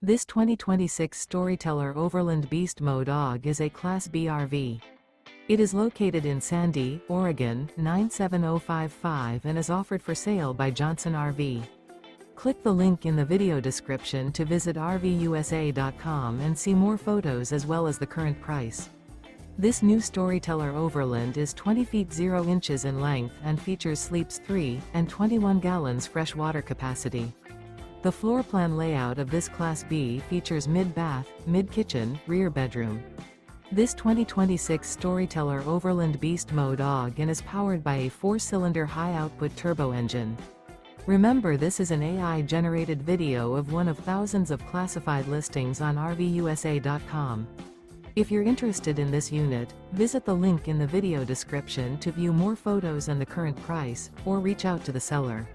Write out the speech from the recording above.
This 2026 Storyteller Overland Beast Dog is a Class B RV. It is located in Sandy, Oregon, 97055 and is offered for sale by Johnson RV. Click the link in the video description to visit RVUSA.com and see more photos as well as the current price. This new Storyteller Overland is 20 feet 0 inches in length and features sleeps 3 and 21 gallons fresh water capacity. The floor plan layout of this Class B features mid-bath, mid-kitchen, rear bedroom. This 2026 Storyteller Overland Beast Dog is powered by a 4-cylinder high-output turbo engine. Remember, this is an AI-generated video of one of thousands of classified listings on RVUSA.com. If you're interested in this unit, visit the link in the video description to view more photos and the current price, or reach out to the seller.